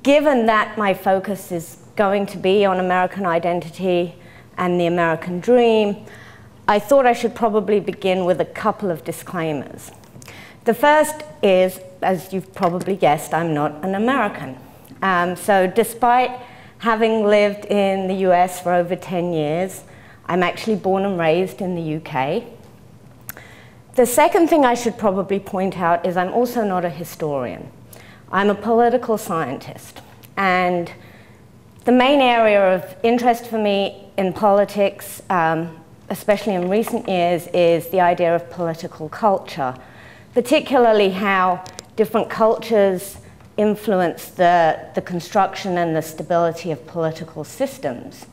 given that my focus is going to be on American identity and the American dream, I thought I should probably begin with a couple of disclaimers. The first is, as you've probably guessed, I'm not an American. So despite having lived in the US for over 10 years, I'm actually born and raised in the UK. The second thing I should probably point out is I'm also not a historian. I'm a political scientist. And the main area of interest for me in politics, especially in recent years, is the idea of political culture, particularly how different cultures influence the construction and the stability of political systems.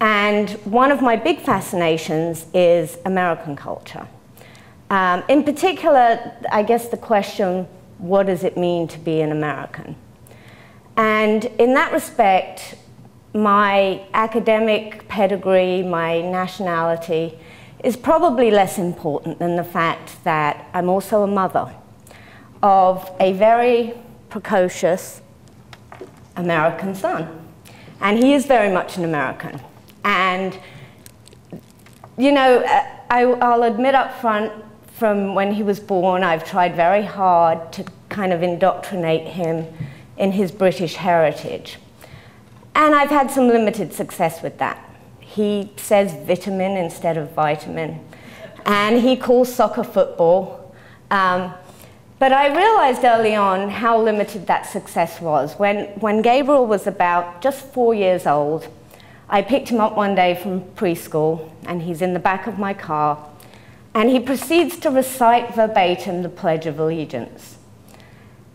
And one of my big fascinations is American culture. In particular, I guess the question, what does it mean to be an American? And in that respect, my academic pedigree, my nationality, is probably less important than the fact that I'm also a mother of a very precocious American son. And he is very much an American. And, you know, I'll admit up front, from when he was born, I've tried very hard to kind of indoctrinate him in his British heritage. And I've had some limited success with that. He says vitamin instead of vitamin. And he calls soccer football. But I realized early on how limited that success was. When Gabriel was about just 4 years old, I picked him up one day from preschool, and he's in the back of my car, and he proceeds to recite verbatim the Pledge of Allegiance.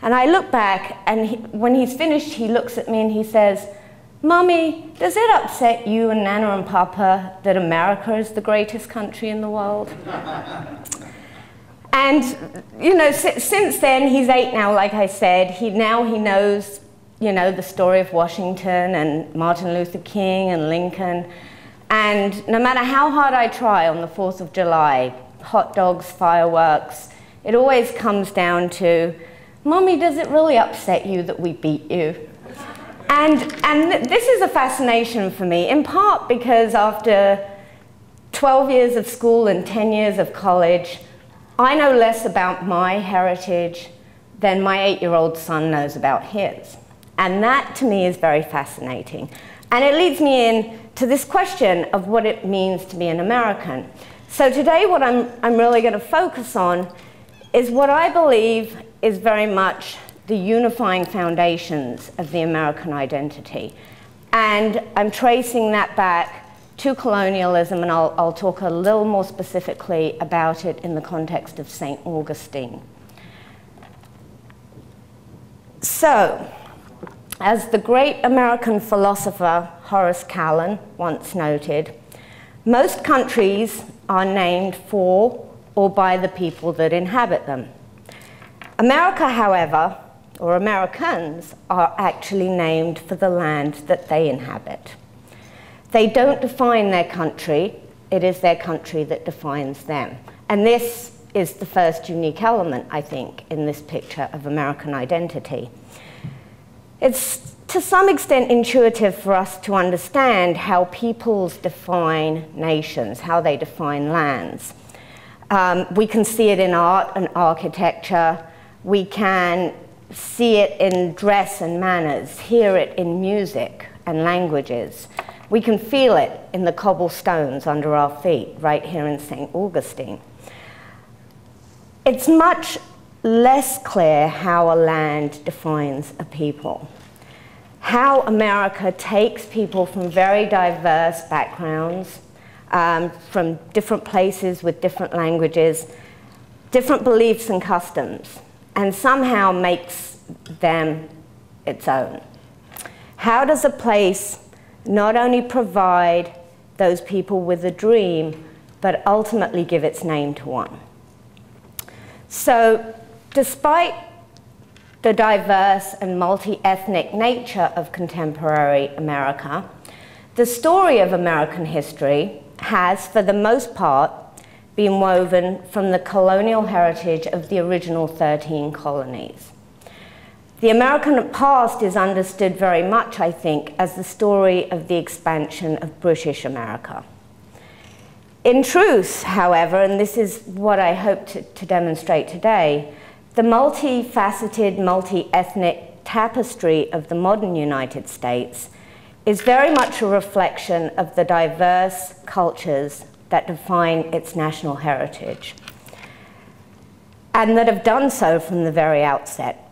And I look back, and when he's finished, he looks at me and he says, "Mommy, does it upset you and Nana and Papa that America is the greatest country in the world?" And, you know, since then, he's 8 now, like I said. He knows, you know, the story of Washington and Martin Luther King and Lincoln. And no matter how hard I try on the 4th of July, hot dogs, fireworks, it always comes down to, "Mommy, does it really upset you that we beat you?" And this is a fascination for me, in part because after 12 years of school and 10 years of college, I know less about my heritage than my 8-year-old son knows about his. And that, to me, is very fascinating. And it leads me in to this question of what it means to be an American. So today, what I'm really going to focus on is what I believe is very much the unifying foundations of the American identity. And I'm tracing that back to colonialism, and I'll talk a little more specifically about it in the context of St. Augustine. So, as the great American philosopher Horace Kallen once noted, most countries are named for or by the people that inhabit them. America, however, or Americans, are actually named for the land that they inhabit. They don't define their country, it is their country that defines them. And this is the first unique element, I think, in this picture of American identity. It's to some extent intuitive for us to understand how peoples define nations, how they define lands. We can see it in art and architecture. We can see it in dress and manners, hear it in music and languages. We can feel it in the cobblestones under our feet, right here in St. Augustine. It's much less clear how a land defines a people. How America takes people from very diverse backgrounds, from different places with different languages, different beliefs and customs, and somehow makes them its own. How does a place not only provide those people with a dream, but ultimately give its name to one? So, despite the diverse and multi-ethnic nature of contemporary America, the story of American history has, for the most part, been woven from the colonial heritage of the original 13 colonies. The American past is understood very much, I think, as the story of the expansion of British America. In truth, however, and this is what I hope to demonstrate today, the multifaceted, multi-ethnic tapestry of the modern United States is very much a reflection of the diverse cultures that define its national heritage, and that have done so from the very outset.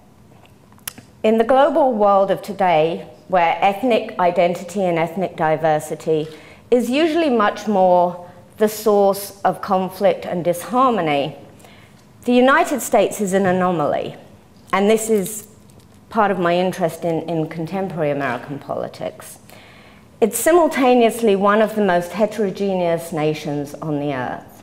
In the global world of today, where ethnic identity and ethnic diversity is usually much more the source of conflict and disharmony, the United States is an anomaly, and this is part of my interest in contemporary American politics. It's simultaneously one of the most heterogeneous nations on the earth.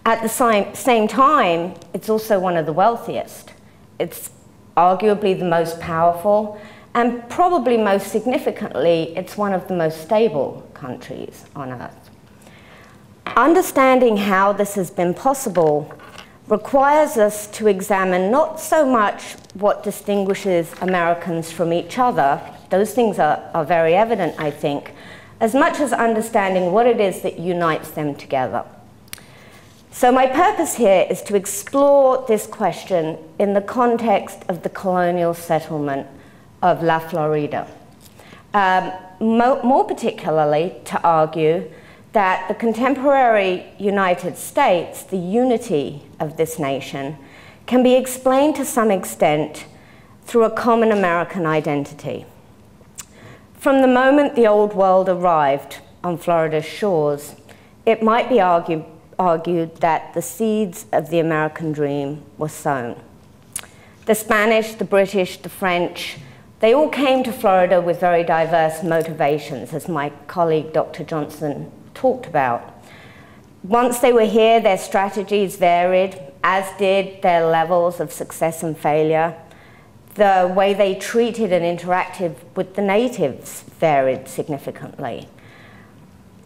At the same time, it's also one of the wealthiest. It's arguably the most powerful, and probably most significantly, it's one of the most stable countries on earth. Understanding how this has been possible requires us to examine not so much what distinguishes Americans from each other, those things are very evident, I think, as much as understanding what it is that unites them together. So my purpose here is to explore this question in the context of the colonial settlement of La Florida. More particularly, to argue that the contemporary United States, the unity of this nation, can be explained to some extent through a common American identity. From the moment the Old World arrived on Florida's shores, it might be argued that the seeds of the American dream were sown. The Spanish, the British, the French, they all came to Florida with very diverse motivations, as my colleague Dr. Johnson talked about. Once they were here, their strategies varied, as did their levels of success and failure. The way they treated and interacted with the natives varied significantly.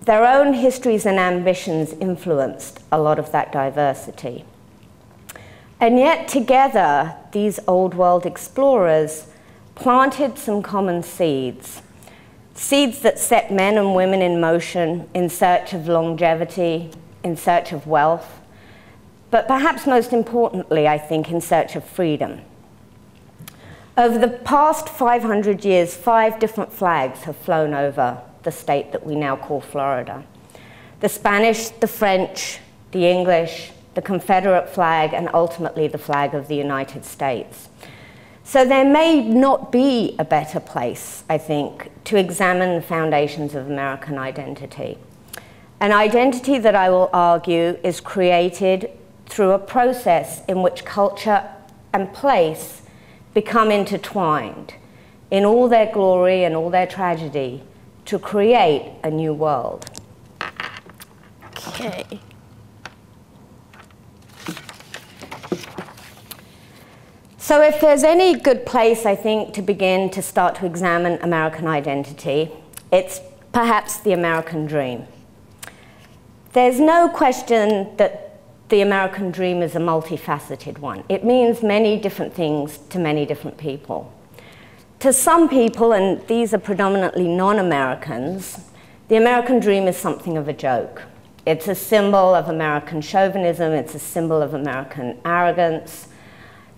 Their own histories and ambitions influenced a lot of that diversity. And yet together, these Old World explorers planted some common seeds. Seeds that set men and women in motion in search of longevity, in search of wealth, but perhaps most importantly, I think, in search of freedom. Over the past 500 years, 5 different flags have flown over the state that we now call Florida. The Spanish, the French, the English, the Confederate flag, and ultimately the flag of the United States. So there may not be a better place, I think, to examine the foundations of American identity. An identity that I will argue is created through a process in which culture and place become intertwined in all their glory and all their tragedy to create a new world. Okay. So if there's any good place, I think, to begin to start to examine American identity, it's perhaps the American dream. There's no question that the American dream is a multifaceted one. It means many different things to many different people. To some people, and these are predominantly non-Americans, the American dream is something of a joke. It's a symbol of American chauvinism, it's a symbol of American arrogance.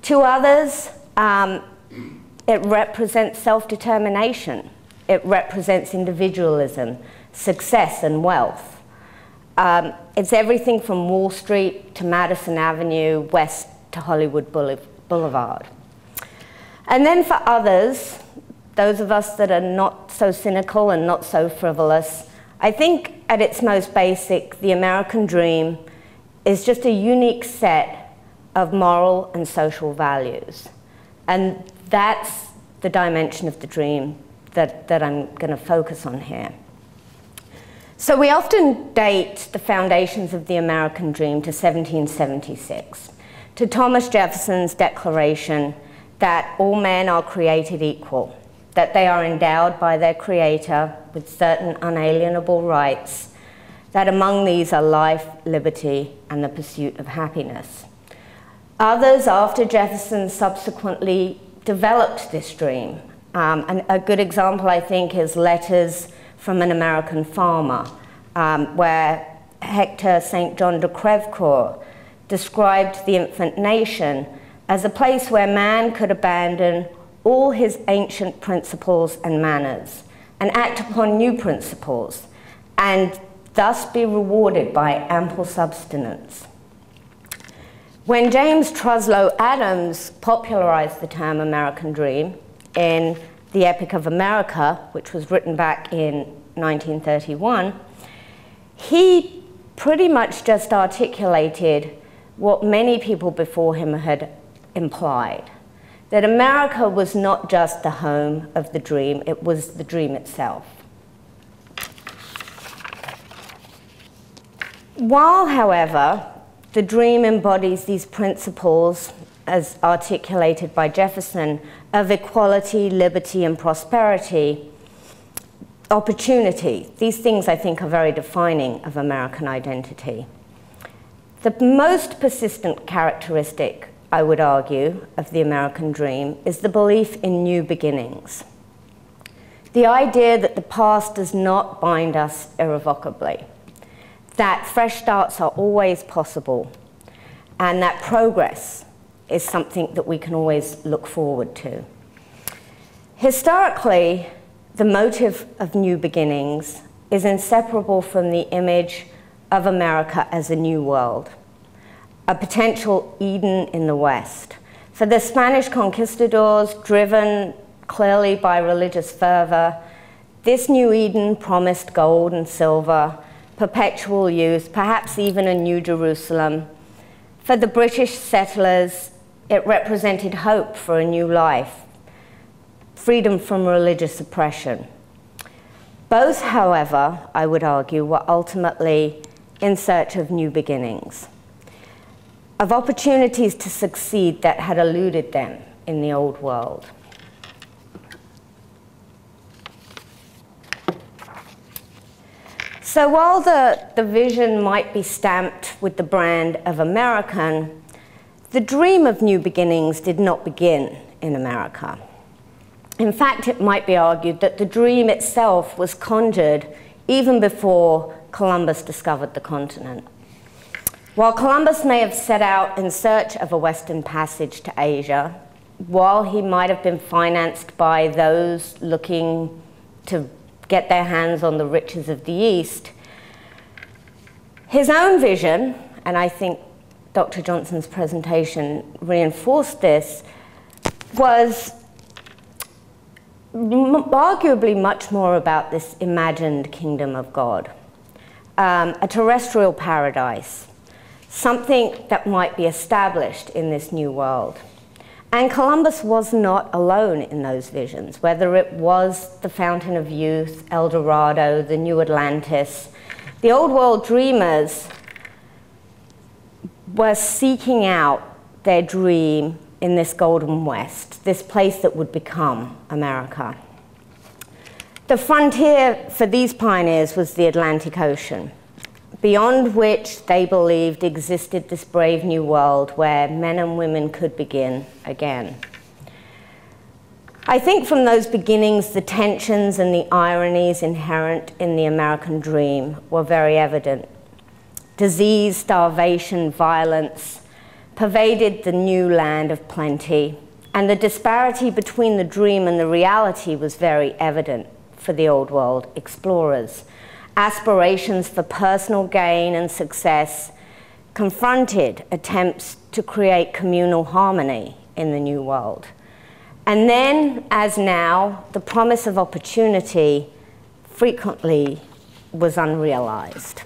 To others, it represents self-determination. It represents individualism, success, and wealth. It's everything from Wall Street to Madison Avenue, west to Hollywood Boulevard. And then for others, those of us that are not so cynical and not so frivolous, I think at its most basic, the American dream is just a unique set of moral and social values. And that's the dimension of the dream that I'm going to focus on here. So we often date the foundations of the American dream to 1776, to Thomas Jefferson's declaration that all men are created equal, that they are endowed by their Creator with certain unalienable rights, that among these are life, liberty, and the pursuit of happiness. Others, after Jefferson, subsequently developed this dream. And a good example, I think, is Letters from an American Farmer, where Hector St. John de Crèvecoeur described the infant nation as a place where man could abandon all his ancient principles and manners and act upon new principles, and thus be rewarded by ample subsistence. When James Truslow Adams popularized the term American Dream in The Epic of America, which was written back in 1931, he pretty much just articulated what many people before him had implied, that America was not just the home of the dream, it was the dream itself. While, however, the dream embodies these principles, as articulated by Jefferson, of equality, liberty, and prosperity, opportunity, these things I think are very defining of American identity. The most persistent characteristic, I would argue, of the American dream is the belief in new beginnings. The idea that the past does not bind us irrevocably, that fresh starts are always possible, and that progress is something that we can always look forward to. Historically, the motive of new beginnings is inseparable from the image of America as a new world, a potential Eden in the West. For the Spanish conquistadors, driven clearly by religious fervor, this new Eden promised gold and silver, perpetual youth, perhaps even a new Jerusalem. For the British settlers, it represented hope for a new life, freedom from religious oppression. Both, however, I would argue, were ultimately in search of new beginnings, of opportunities to succeed that had eluded them in the old world. So while the vision might be stamped with the brand of American, the dream of new beginnings did not begin in America. In fact, it might be argued that the dream itself was conjured even before Columbus discovered the continent. While Columbus may have set out in search of a western passage to Asia, while he might have been financed by those looking to get their hands on the riches of the East, his own vision, and I think Dr. Johnson's presentation reinforced this, was arguably much more about this imagined kingdom of God, a terrestrial paradise, something that might be established in this new world. And Columbus was not alone in those visions, whether it was the Fountain of Youth, El Dorado, the New Atlantis. The Old World dreamers were seeking out their dream in this Golden West, this place that would become America. The frontier for these pioneers was the Atlantic Ocean, beyond which they believed existed this brave new world where men and women could begin again. I think from those beginnings, the tensions and the ironies inherent in the American dream were very evident. Disease, starvation, violence pervaded the new land of plenty, and the disparity between the dream and the reality was very evident for the Old World explorers. Aspirations for personal gain and success confronted attempts to create communal harmony in the New World. And then, as now, the promise of opportunity frequently was unrealized.